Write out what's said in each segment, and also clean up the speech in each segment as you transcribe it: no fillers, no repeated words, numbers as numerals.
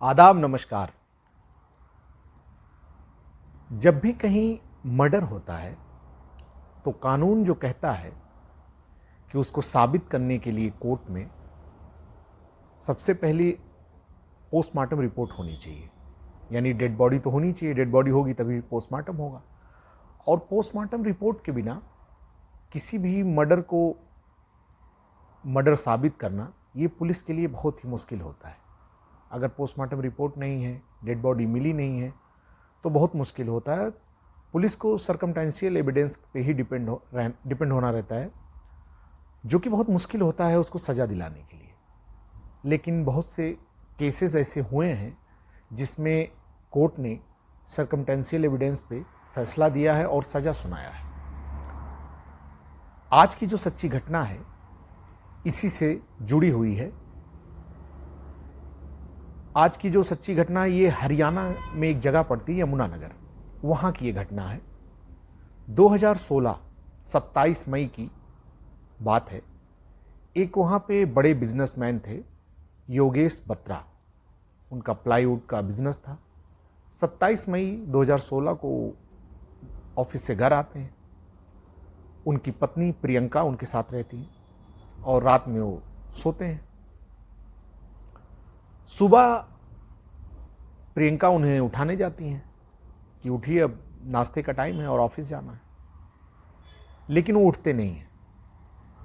आदाब नमस्कार। जब भी कहीं मर्डर होता है तो कानून जो कहता है कि उसको साबित करने के लिए कोर्ट में सबसे पहले पोस्टमार्टम रिपोर्ट होनी चाहिए, यानी डेड बॉडी तो होनी चाहिए। डेड बॉडी होगी तभी पोस्टमार्टम होगा, और पोस्टमार्टम रिपोर्ट के बिना किसी भी मर्डर साबित करना ये पुलिस के लिए बहुत ही मुश्किल होता है। अगर पोस्टमार्टम रिपोर्ट नहीं है, डेड बॉडी मिली नहीं है, तो बहुत मुश्किल होता है। पुलिस को सर्कमटेंशियल एविडेंस पे ही डिपेंड होना रहता है, जो कि बहुत मुश्किल होता है उसको सज़ा दिलाने के लिए। लेकिन बहुत से केसेस ऐसे हुए हैं जिसमें कोर्ट ने सर्कमटेंशियल एविडेंस पे फैसला दिया है और सज़ा सुनाया है। आज की जो सच्ची घटना है इसी से जुड़ी हुई है। आज की जो सच्ची घटना है ये हरियाणा में एक जगह पड़ती है, यमुनानगर, वहाँ की ये घटना है। 2016 27 मई की बात है। एक वहाँ पे बड़े बिजनेसमैन थे, योगेश बत्रा। उनका प्लाईवुड का बिजनेस था। 27 मई 2016 को ऑफिस से घर आते हैं। उनकी पत्नी प्रियंका उनके साथ रहती है और रात में वो सोते हैं। सुबह प्रियंका उन्हें उठाने जाती हैं कि उठिए, अब नाश्ते का टाइम है और ऑफिस जाना है। लेकिन वो उठते नहीं हैं।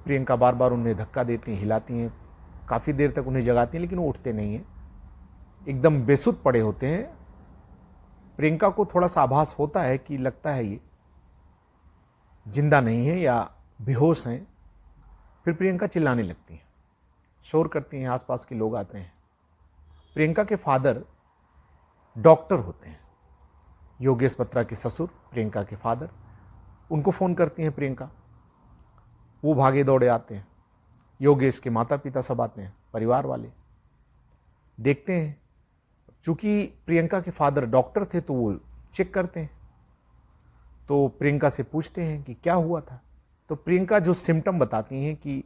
प्रियंका बार बार उन्हें धक्का देती हैं, हिलाती हैं, काफ़ी देर तक उन्हें जगाती हैं, लेकिन वो उठते नहीं हैं। एकदम बेसुध पड़े होते हैं। प्रियंका को थोड़ा सा आभास होता है कि लगता है ये जिंदा नहीं है या बेहोश हैं। फिर प्रियंका चिल्लाने लगती हैं, शोर करती हैं, आसपास के लोग आते हैं। प्रियंका के फादर डॉक्टर होते हैं, योगेश बत्रा के ससुर, प्रियंका के फादर। उनको फ़ोन करती हैं प्रियंका, वो भागे दौड़े आते हैं। योगेश के माता पिता सब आते हैं, परिवार वाले देखते हैं। चूँकि प्रियंका के फादर डॉक्टर थे तो वो चेक करते हैं। तो प्रियंका से पूछते हैं कि क्या हुआ था। तो प्रियंका जो सिम्टम बताती हैं कि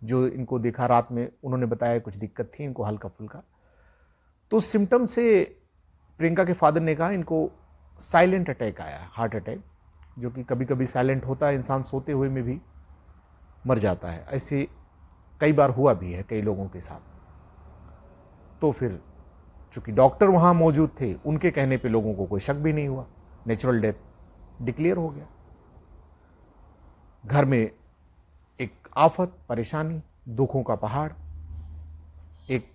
जो इनको देखा रात में, उन्होंने बताया कुछ दिक्कत थी इनको हल्का फुल्का। तो उस सिम्टम से प्रियंका के फादर ने कहा इनको साइलेंट अटैक आया है, हार्ट अटैक, जो कि कभी कभी साइलेंट होता है, इंसान सोते हुए में भी मर जाता है। ऐसे कई बार हुआ भी है कई लोगों के साथ। तो फिर चूंकि डॉक्टर वहाँ मौजूद थे, उनके कहने पे लोगों को कोई शक भी नहीं हुआ, नेचुरल डेथ डिक्लेयर हो गया। घर में एक आफत, परेशानी, दुखों का पहाड़। एक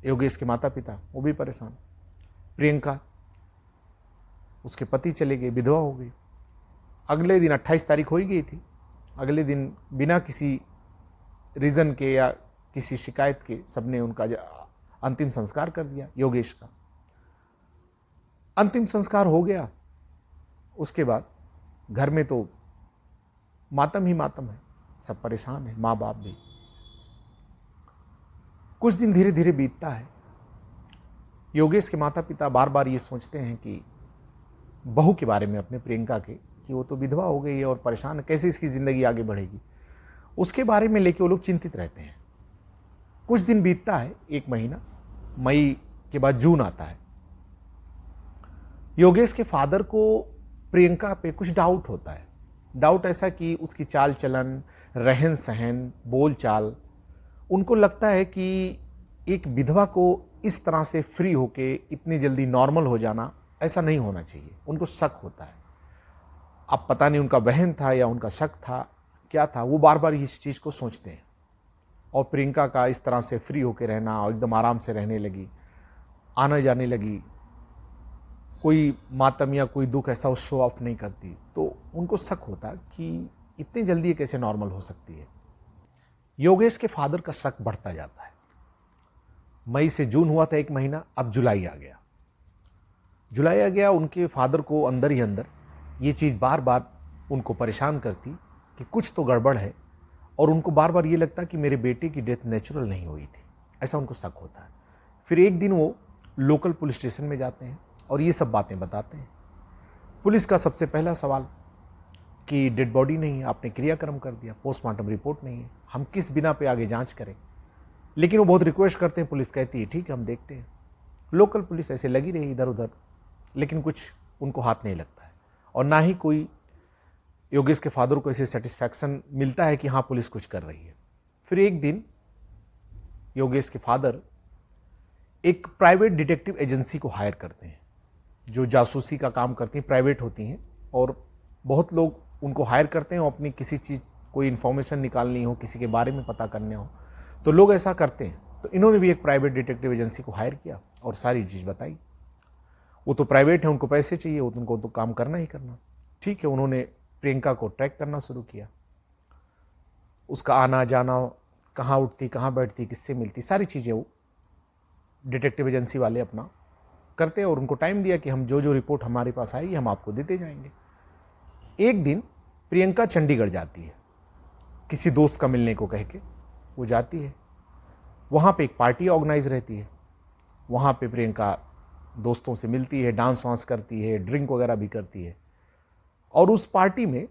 योगेश के माता पिता, वो भी परेशान। प्रियंका, उसके पति चले गए, विधवा हो गई। अगले दिन 28 तारीख हो ही गई थी। अगले दिन बिना किसी रीज़न के या किसी शिकायत के सबने उनका अंतिम संस्कार कर दिया। योगेश का अंतिम संस्कार हो गया। उसके बाद घर में तो मातम ही मातम है, सब परेशान है, माँ बाप भी। कुछ दिन धीरे धीरे बीतता है। योगेश के माता पिता बार बार ये सोचते हैं कि बहू के बारे में, अपने प्रियंका के, कि वो तो विधवा हो गई है और परेशान है, कैसे इसकी ज़िंदगी आगे बढ़ेगी, उसके बारे में लेके वो लोग चिंतित रहते हैं। कुछ दिन बीतता है, 1 महीना, मई के बाद जून आता है। योगेश के फादर को प्रियंका पे कुछ डाउट होता है। डाउट ऐसा कि उसकी चाल चलन, रहन सहन, बोल चाल, उनको लगता है कि एक विधवा को इस तरह से फ्री होके इतनी जल्दी नॉर्मल हो जाना, ऐसा नहीं होना चाहिए। उनको शक होता है। अब पता नहीं उनका बहन था या उनका शक था, क्या था, वो बार बार इस चीज़ को सोचते हैं। और प्रियंका का इस तरह से फ्री होके रहना और एकदम आराम से रहने लगी, आना जाने लगी, कोई मातम या कोई दुख ऐसा वो शो ऑफ नहीं करती, तो उनको शक होता कि इतनी जल्दी ये कैसे नॉर्मल हो सकती है। योगेश के फादर का शक बढ़ता जाता है। मई से जून हुआ था 1 महीना, अब जुलाई आ गया। जुलाई आ गया, उनके फादर को अंदर ही अंदर ये चीज़ बार बार उनको परेशान करती कि कुछ तो गड़बड़ है, और उनको बार बार ये लगता कि मेरे बेटे की डेथ नेचुरल नहीं हुई थी, ऐसा उनको शक होता है। फिर एक दिन वो लोकल पुलिस स्टेशन में जाते हैं और ये सब बातें बताते हैं। पुलिस का सबसे पहला सवाल कि डेड बॉडी नहीं है, आपने क्रियाक्रम कर दिया, पोस्टमार्टम रिपोर्ट नहीं है, हम किस बिना पे आगे जांच करें। लेकिन वो बहुत रिक्वेस्ट करते हैं, पुलिस कहती है ठीक है हम देखते हैं। लोकल पुलिस ऐसे लगी रही इधर उधर, लेकिन कुछ उनको हाथ नहीं लगता है, और ना ही कोई योगेश के फादर को ऐसे सेटिस्फैक्शन मिलता है कि हाँ पुलिस कुछ कर रही है। फिर एक दिन योगेश के फादर एक प्राइवेट डिटेक्टिव एजेंसी को हायर करते हैं, जो जासूसी का काम करती हैं, प्राइवेट होती हैं, और बहुत लोग उनको हायर करते हैं, अपनी किसी चीज़ कोई इन्फॉर्मेशन निकालनी हो, किसी के बारे में पता करने हो, तो लोग ऐसा करते हैं। तो इन्होंने भी एक प्राइवेट डिटेक्टिव एजेंसी को हायर किया और सारी चीज़ बताई। वो तो प्राइवेट है, उनको पैसे चाहिए, उनको तो काम करना ही करना। ठीक है, उन्होंने प्रियंका को ट्रैक करना शुरू किया, उसका आना जाना, कहाँ उठती, कहाँ बैठती, किससे मिलती, सारी चीज़ें वो डिटेक्टिव एजेंसी वाले अपना करते, और उनको टाइम दिया कि हम जो जो रिपोर्ट हमारे पास आएगी हम आपको देते जाएंगे। एक दिन प्रियंका चंडीगढ़ जाती है, किसी दोस्त का मिलने को कह के वो जाती है। वहाँ पे एक पार्टी ऑर्गेनाइज रहती है, वहाँ पे प्रियंका दोस्तों से मिलती है, डांस वांस करती है, ड्रिंक वगैरह भी करती है। और उस पार्टी में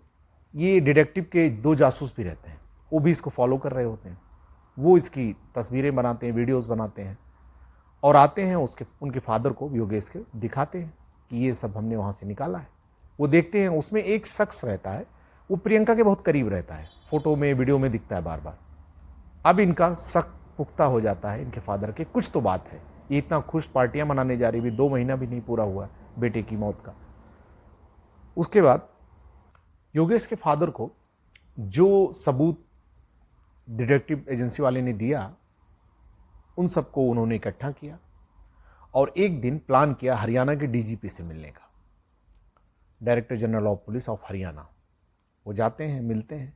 ये डिटेक्टिव के 2 जासूस भी रहते हैं, वो भी इसको फॉलो कर रहे होते हैं। वो इसकी तस्वीरें बनाते हैं, वीडियोस बनाते हैं, और आते हैं उनके फादर को, योगेश के, दिखाते हैं कि ये सब हमने वहाँ से निकाला है। वो देखते हैं उसमें एक शख्स रहता है, वो प्रियंका के बहुत करीब रहता है, फोटो में वीडियो में दिखता है बार बार। अब इनका शक पुख्ता हो जाता है इनके फादर के, कुछ तो बात है। ये इतना खुश पार्टियां मनाने जा रही, भी 2 महीना भी नहीं पूरा हुआ बेटे की मौत का। उसके बाद योगेश के फादर को जो सबूत डिटेक्टिव एजेंसी वाले ने दिया, उन सबको उन्होंने इकट्ठा किया और एक दिन प्लान किया हरियाणा के डीजीपी से मिलने का, director general of police of Haryana. वो जाते हैं, मिलते हैं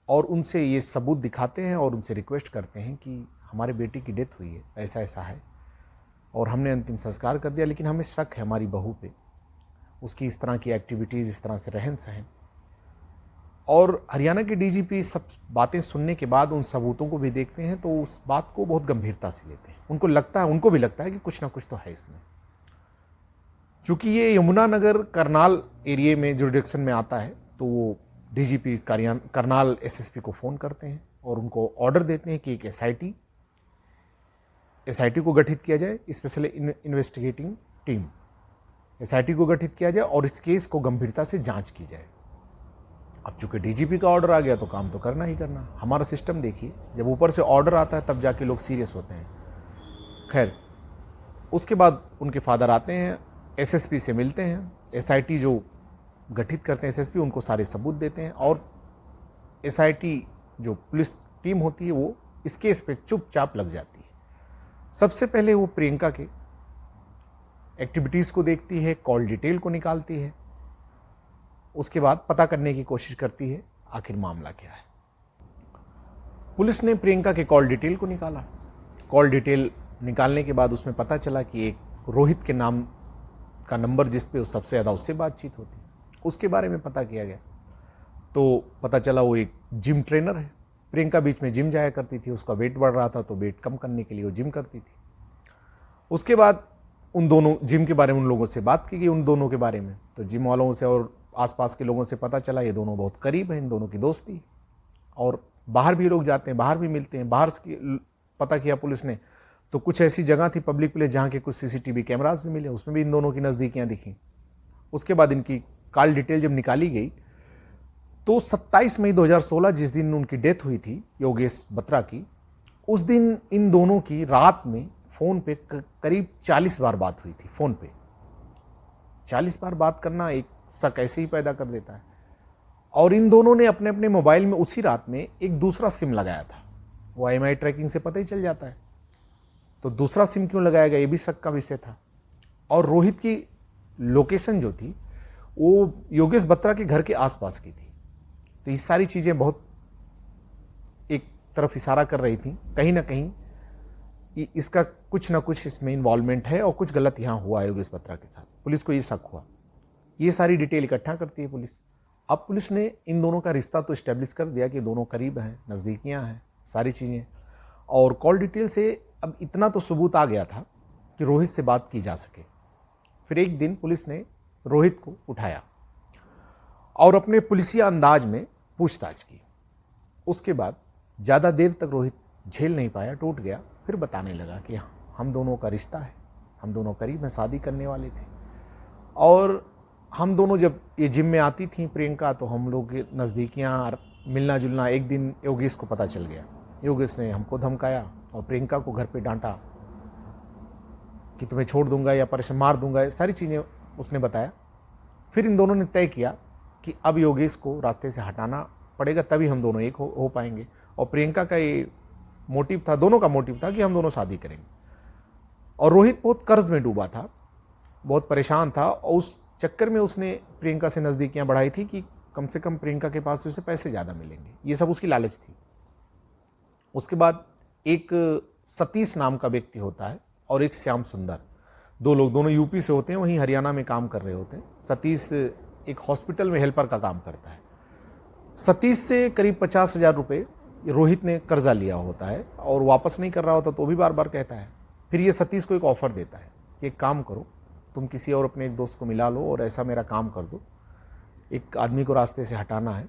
और उनसे ये सबूत दिखाते हैं और उनसे रिक्वेस्ट करते हैं कि हमारे बेटी की डेथ हुई है, ऐसा ऐसा है, और हमने अंतिम संस्कार कर दिया, लेकिन हमें शक है हमारी बहू पे, उसकी इस तरह की एक्टिविटीज़, इस तरह से रहन सहन। और हरियाणा के डीजीपी सब बातें सुनने के बाद उन सबूतों को भी देखते हैं, तो उस बात को बहुत गंभीरता से लेते हैं। उनको भी लगता है कि कुछ ना कुछ तो है इसमें। चूंकि ये यमुनानगर करनाल एरिया में जुरिडिक्शन में आता है, तो वो डीजीपी करनाल एसएसपी को फ़ोन करते हैं और उनको ऑर्डर देते हैं कि एक एसआईटी को गठित किया जाए, स्पेशल इन्वेस्टिगेटिंग टीम, एसआईटी को गठित किया जाए और इस केस को गंभीरता से जांच की जाए। अब चूंकि डीजीपी का ऑर्डर आ गया तो काम तो करना ही करना। हमारा सिस्टम देखिए, जब ऊपर से ऑर्डर आता है तब जाके लोग सीरियस होते हैं। खैर, उसके बाद उनके फादर आते हैं, एसएसपी से मिलते हैं, एसआईटी जो गठित करते हैं एसएसपी, उनको सारे सबूत देते हैं, और एसआईटी जो पुलिस टीम होती है वो इस केस पे चुपचाप लग जाती है। सबसे पहले वो प्रियंका के एक्टिविटीज़ को देखती है, कॉल डिटेल को निकालती है, उसके बाद पता करने की कोशिश करती है आखिर मामला क्या है। पुलिस ने प्रियंका के कॉल डिटेल को निकाला। कॉल डिटेल निकालने के बाद उसमें पता चला कि एक रोहित के नाम का नंबर जिस पे सबसे ज़्यादा उससे बातचीत होती, उसके बारे में पता किया गया। तो पता चला वो एक जिम ट्रेनर है। प्रियंका बीच में जिम जाया करती थी, उसका वेट बढ़ रहा था तो वेट कम करने के लिए वो जिम करती थी। उसके बाद उन दोनों जिम के बारे में उन लोगों से बात की गई, उन दोनों के बारे में। तो जिम वालों से और आसपास के लोगों से पता चला ये दोनों बहुत करीब हैं, इन दोनों की दोस्ती, और बाहर भी लोग जाते हैं, बाहर भी मिलते हैं। बाहर से पता किया पुलिस ने तो कुछ ऐसी जगह थी पब्लिक प्लेस जहाँ के कुछ सीसीटीवी कैमरास भी मिले, उसमें भी इन दोनों की नज़दीकियाँ दिखी। उसके बाद इनकी कॉल डिटेल जब निकाली गई तो 27 मई 2016 जिस दिन उनकी डेथ हुई थी योगेश बत्रा की, उस दिन इन दोनों की रात में फ़ोन पे करीब 40 बार बात हुई थी। फ़ोन पे 40 बार बात करना एक शक ऐसे ही पैदा कर देता है। और इन दोनों ने अपने अपने मोबाइल में उसी रात में एक दूसरा सिम लगाया था। वो IMEI ट्रैकिंग से पता ही चल जाता है, तो दूसरा सिम क्यों लगाया गया ये भी शक का विषय था। और रोहित की लोकेशन जो थी वो योगेश बत्रा के घर के आसपास की थी। तो ये सारी चीज़ें बहुत एक तरफ इशारा कर रही थी, कहीं ना कहीं इसका कुछ ना कुछ इसमें इन्वॉल्वमेंट है और कुछ गलत यहाँ हुआ है योगेश बत्रा के साथ। पुलिस को ये शक हुआ, ये सारी डिटेल इकट्ठा करती है पुलिस। अब पुलिस ने इन दोनों का रिश्ता तो इस्टेब्लिश कर दिया कि दोनों करीब हैं, नज़दीकियाँ हैं, सारी चीज़ें। और कॉल डिटेल से अब इतना तो सबूत आ गया था कि रोहित से बात की जा सके। फिर एक दिन पुलिस ने रोहित को उठाया और अपने पुलिसिया अंदाज में पूछताछ की। उसके बाद ज़्यादा देर तक रोहित झेल नहीं पाया, टूट गया। फिर बताने लगा कि हाँ, हम दोनों का रिश्ता है, हम दोनों करीब में शादी करने वाले थे। और हम दोनों जब ये जिम में आती थी प्रियंका, तो हम लोग नज़दीकियाँ मिलना जुलना। एक दिन योगेश को पता चल गया, योगेश ने हमको धमकाया और प्रियंका को घर पे डांटा कि तुम्हें छोड़ दूंगा या परेशान मार दूंगा, सारी चीज़ें उसने बताया। फिर इन दोनों ने तय किया कि अब योगेश को रास्ते से हटाना पड़ेगा, तभी हम दोनों एक हो पाएंगे। और प्रियंका का ये मोटिव था, दोनों का मोटिव था कि हम दोनों शादी करेंगे। और रोहित बहुत कर्ज में डूबा था, बहुत परेशान था, और उस चक्कर में उसने प्रियंका से नज़दीकियाँ बढ़ाई थी कि कम से कम प्रियंका के पास उसे पैसे ज़्यादा मिलेंगे, ये सब उसकी लालच थी। उसके बाद एक सतीश नाम का व्यक्ति होता है और एक श्याम सुंदर, दो लोग, दोनों यूपी से होते हैं, वहीं हरियाणा में काम कर रहे होते हैं। सतीश एक हॉस्पिटल में हेल्पर का काम करता है। सतीश से करीब 50,000 रुपये रोहित ने कर्जा लिया होता है और वापस नहीं कर रहा होता, तो भी बार बार कहता है। फिर ये सतीश को एक ऑफ़र देता है कि एक काम करो, तुम किसी और अपने एक दोस्त को मिला लो और ऐसा मेरा काम कर दो, एक आदमी को रास्ते से हटाना है,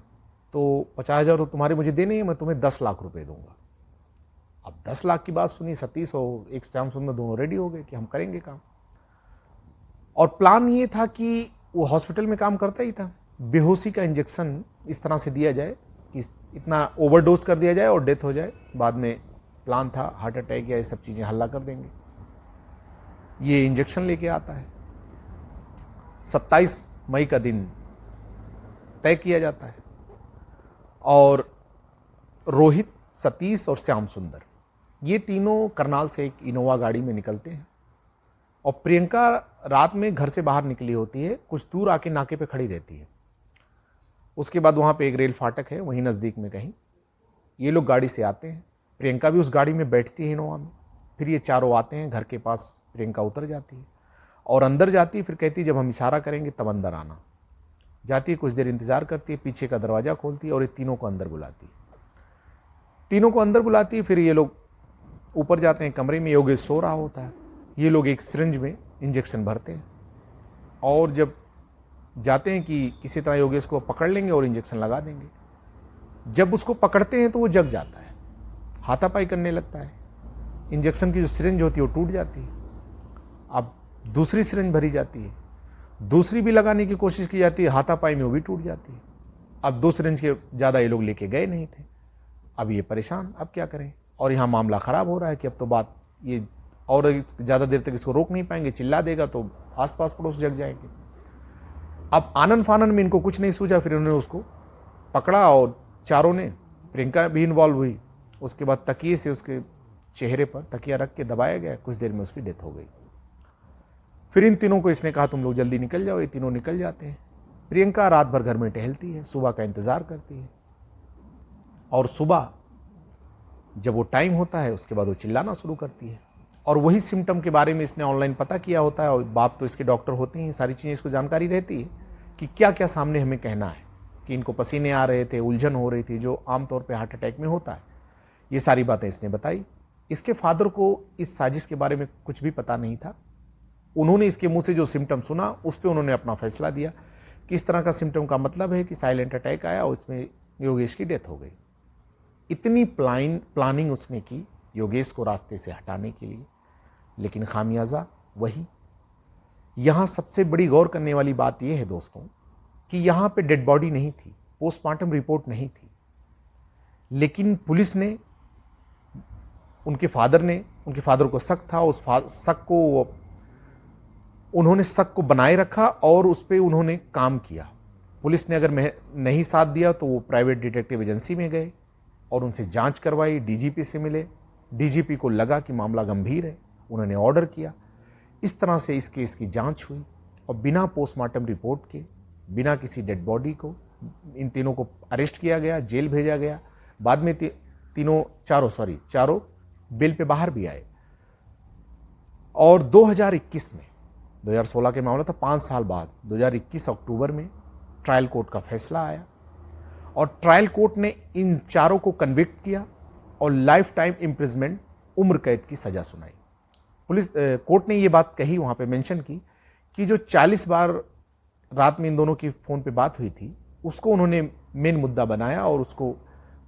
तो 50,000 तो तुम्हारे मुझे देने हैं, मैं तुम्हें 10 लाख रुपए दूंगा। अब 10 लाख की बात सुनी सतीश और एक श्याम सुंदर दोनों रेडी हो गए कि हम करेंगे काम। और प्लान ये था कि वो हॉस्पिटल में काम करता ही था, बेहोशी का इंजेक्शन इस तरह से दिया जाए कि इतना ओवरडोज कर दिया जाए और डेथ हो जाए। बाद में प्लान था हार्ट अटैक या ये सब चीज़ें हल्ला कर देंगे। ये इंजेक्शन लेके आता है। 27 मई का दिन तय किया जाता है और रोहित, सतीश और श्याम सुंदर ये तीनों करनाल से एक इनोवा गाड़ी में निकलते हैं। और प्रियंका रात में घर से बाहर निकली होती है, कुछ दूर आके नाके पे खड़ी रहती है। उसके बाद वहाँ पे एक रेल फाटक है, वहीं नज़दीक में कहीं ये लोग गाड़ी से आते हैं। प्रियंका भी उस गाड़ी में बैठती है इनोवा में। फिर ये चारों आते हैं घर के पास, प्रियंका उतर जाती है और अंदर जाती है। फिर कहती है जब हम इशारा करेंगे तब अंदर आना। जाती है, कुछ देर इंतज़ार करती है, पीछे का दरवाज़ा खोलती है और ये तीनों को अंदर बुलाती है। तीनों को अंदर बुलाती है। फिर ये लोग ऊपर जाते हैं कमरे में, योगेश सो रहा होता है। ये लोग एक सिरिंज में इंजेक्शन भरते हैं और जब जाते हैं कि किसी तरह योगेश को पकड़ लेंगे और इंजेक्शन लगा देंगे। जब उसको पकड़ते हैं तो वो जग जाता है, हाथापाई करने लगता है। इंजेक्शन की जो सिरिंज होती है वो टूट जाती है। अब दूसरी सिरिंज भरी जाती है, दूसरी भी लगाने की कोशिश की जाती है, हाथापाई में वो भी टूट जाती है। अब 2 सिरिंज के ज़्यादा ये लोग लेके गए नहीं थे। अब ये परेशान, अब क्या करें। और यहाँ मामला ख़राब हो रहा है कि अब तो बात ये और ज़्यादा देर तक इसको रोक नहीं पाएंगे, चिल्ला देगा तो आसपास पड़ोस जग जाएंगे। अब आनन फानन में इनको कुछ नहीं सूझा, फिर उन्होंने उसको पकड़ा और चारों ने, प्रियंका भी इन्वॉल्व हुई। उसके बाद तकिए से उसके चेहरे पर तकिया रख के दबाया गया, कुछ देर में उसकी डेथ हो गई। फिर इन तीनों को इसने कहा तुम लोग जल्दी निकल जाओ। ये तीनों निकल जाते हैं। प्रियंका रात भर घर में टहलती है, सुबह का इंतज़ार करती है और सुबह जब वो टाइम होता है उसके बाद वो चिल्लाना शुरू करती है। और वही सिम्टम के बारे में इसने ऑनलाइन पता किया होता है और बाप तो इसके डॉक्टर होते हैं, सारी चीज़ें इसको जानकारी रहती है कि क्या क्या सामने हमें कहना है, कि इनको पसीने आ रहे थे, उलझन हो रही थी, जो आमतौर पे हार्ट अटैक में होता है। ये सारी बातें इसने बताई। इसके फादर को इस साजिश के बारे में कुछ भी पता नहीं था। उन्होंने इसके मुंह से जो सिम्टम सुना उस पर उन्होंने अपना फैसला दिया कि इस तरह का सिम्टम का मतलब है कि साइलेंट अटैक आया और इसमें योगेश की डेथ हो गई। इतनी प्लानिंग उसने की योगेश को रास्ते से हटाने के लिए, लेकिन खामियाजा वही। यहाँ सबसे बड़ी गौर करने वाली बात यह है दोस्तों कि यहाँ पे डेड बॉडी नहीं थी, पोस्टमार्टम रिपोर्ट नहीं थी, लेकिन पुलिस ने, उनके फादर को शक था, उस शक को उन्होंने शक को बनाए रखा और उस पर उन्होंने काम किया। पुलिस ने अगर नहीं साथ दिया तो वो प्राइवेट डिटेक्टिव एजेंसी में गए और उनसे जांच करवाई, डीजीपी से मिले। डीजीपी को लगा कि मामला गंभीर है, उन्होंने ऑर्डर किया। इस तरह से इस केस की जांच हुई और बिना पोस्टमार्टम रिपोर्ट के, बिना किसी डेड बॉडी को इन तीनों को अरेस्ट किया गया, जेल भेजा गया। बाद में चारों बेल पे बाहर भी आए। और 2021 में, 2016 के मामला था, 5 साल बाद 2021 अक्टूबर में ट्रायल कोर्ट का फैसला आया और ट्रायल कोर्ट ने इन चारों को कन्विक्ट किया और लाइफ टाइम इम्प्रिजमेंट, उम्र कैद की सजा सुनाई। कोर्ट ने ये बात कही, वहाँ पे मेंशन की कि जो 40 बार रात में इन दोनों की फ़ोन पे बात हुई थी उसको उन्होंने मेन मुद्दा बनाया और उसको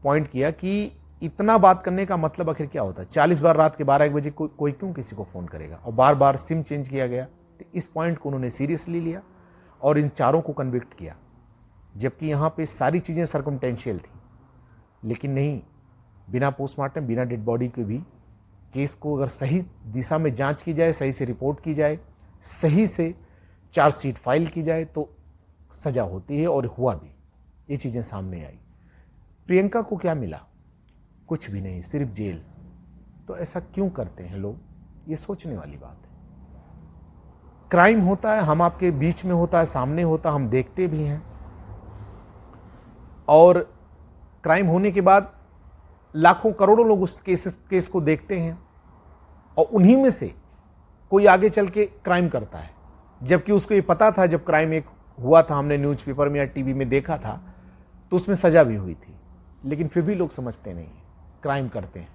पॉइंट किया कि इतना बात करने का मतलब आखिर क्या होता है? 40 बार रात के 12-1 बजे कोई क्यों किसी को फ़ोन करेगा? और बार बार सिम चेंज किया गया। तो इस पॉइंट को उन्होंने सीरियसली लिया और इन चारों को कन्विक्ट किया, जबकि यहाँ पे सारी चीज़ें सर्कमटेंशियल थी। लेकिन नहीं, बिना पोस्टमार्टम, बिना डेड बॉडी के भी केस को अगर सही दिशा में जांच की जाए, सही से रिपोर्ट की जाए, सही से चार्जशीट फाइल की जाए तो सजा होती है, और हुआ भी। ये चीज़ें सामने आई। प्रियंका को क्या मिला? कुछ भी नहीं, सिर्फ जेल। तो ऐसा क्यों करते हैं लोग? ये सोचने वाली बात है। क्राइम होता है, हम आपके बीच में होता है, सामने होता, हम देखते भी हैं, और क्राइम होने के बाद लाखों करोड़ों लोग उस केस को देखते हैं, और उन्हीं में से कोई आगे चल के क्राइम करता है, जबकि उसको ये पता था जब क्राइम एक हुआ था, हमने न्यूज़पेपर में या टीवी में देखा था, तो उसमें सजा भी हुई थी। लेकिन फिर भी लोग समझते नहीं, क्राइम करते हैं।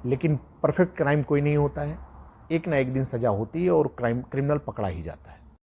लेकिन परफेक्ट क्राइम कोई नहीं होता है, एक ना एक दिन सजा होती है और क्रिमिनल पकड़ा ही जाता है।